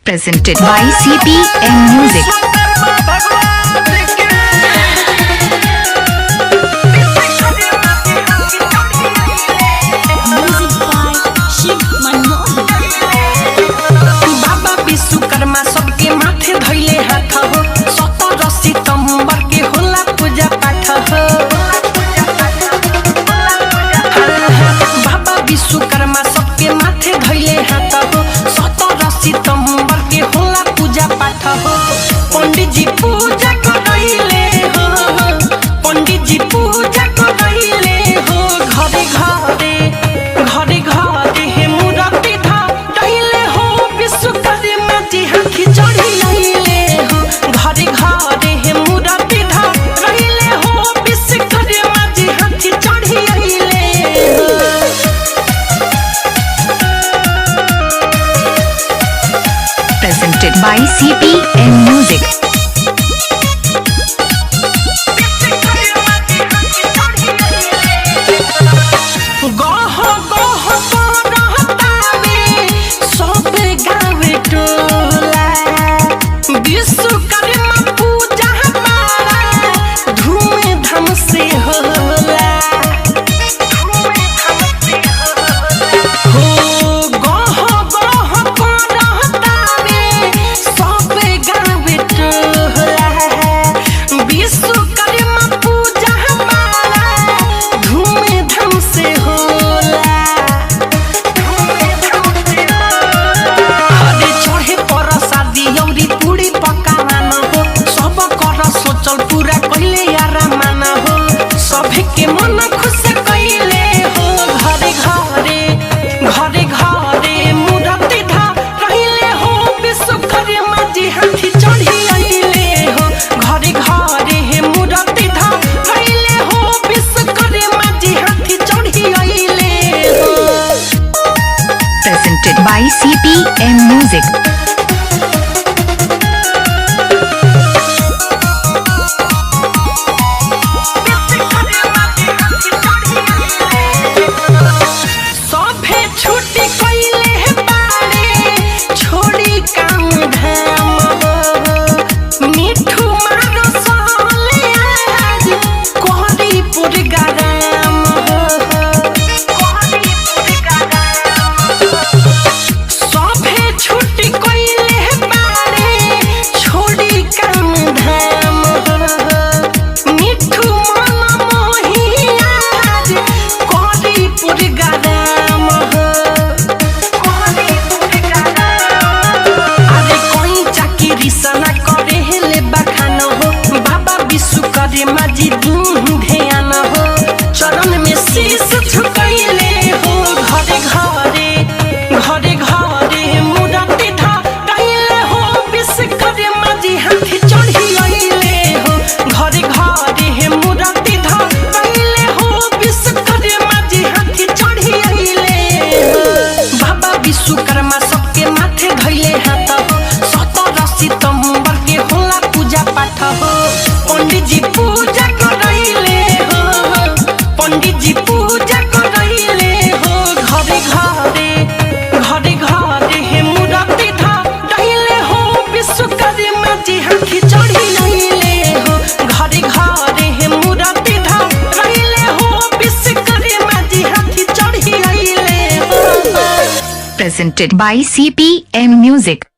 presented by CPM Music. बाबा विश्वकर्मा सबके माथे धइले हाथ हो 17 सितंबर के होला पूजा पाठ हो। बाबा विश्वकर्मा सबके माथे धइले हाथ हो 17 सितंबर के होला पूजा पाठ हो। पंडित जी पूजा करइले हो, पंडित जी पूजा करइले हो। घरे घरे घरे घरे हे मूर्ति धइले हो विश्वकर्मा जी हाथी चढ़ी आइले हो। घरे घरे हे मूर्ति धइले हो विश्वकर्मा जी हाथी चढ़ी आइले हो। Presented by CPM Music. गह गह करहतावे सब गावे टोला। विश्वकर्मा पूजा हमारा धूमधाम से होला। हो गह गह करहतावे सब गावे टोला। विश्वकर्मा पूजा हमारा धूमधाम से होला। हरे चढ़े प्रसादी औरी पूरी पकावान हो। सब कर सोचल पूरा कइले आरामान हो। सभे के मन खुश कइले हो। घरे घरे घरे घरे मूर्ति धइले हो विश्वकर्मा जी हाथी चढ़ी आइले हो। घरे घरे हे मूर्ति धइले हो विश्वकर्मा जी हाथी चढ़ी आइले हो। Presented by CPM Music. सभे छुट्टी कइले हे बाड़े छोड़ी काम धाम हो। मिठू मारो सहले आज कोहरी पुरगाराम हो। सभे छुट्टी कइले हे बाड़े छोड़ी काम धाम हो। मिठू मन मोही आज कोहरी पुरगाराम हो। अरे कोई चाकरी सना करे हेले बखान हो। बाबा विश्वकर्मा जी ध्यान हो। चरण में शीश झुकइले हो। घरे घरे घरे घरे मूर्ति धइले हो विश्वकर्मा जी हाथी चढ़ी आइले हो। घरे घरे हे मूर्ति धइले हो विश्वकर्मा जी हाथी चढ़ी आइले हो। बाबा विश्वकर्मा सबके माथे धइले हाथ हो 17 सितंबर के होला पूजा पाठ हो। पंडित जी पूजा करइले हो, पंडित जी पूजा करइले हो। घरे घरे घरे घरे हे मूर्ति धइले हो विश्वकर्मा जी हाथी चढ़ी आइले हो। घरे घरे हे मूर्ति धइले हो विश्वकर्मा जी हाथी चढ़ी आइले हो। Presented by CPM Music.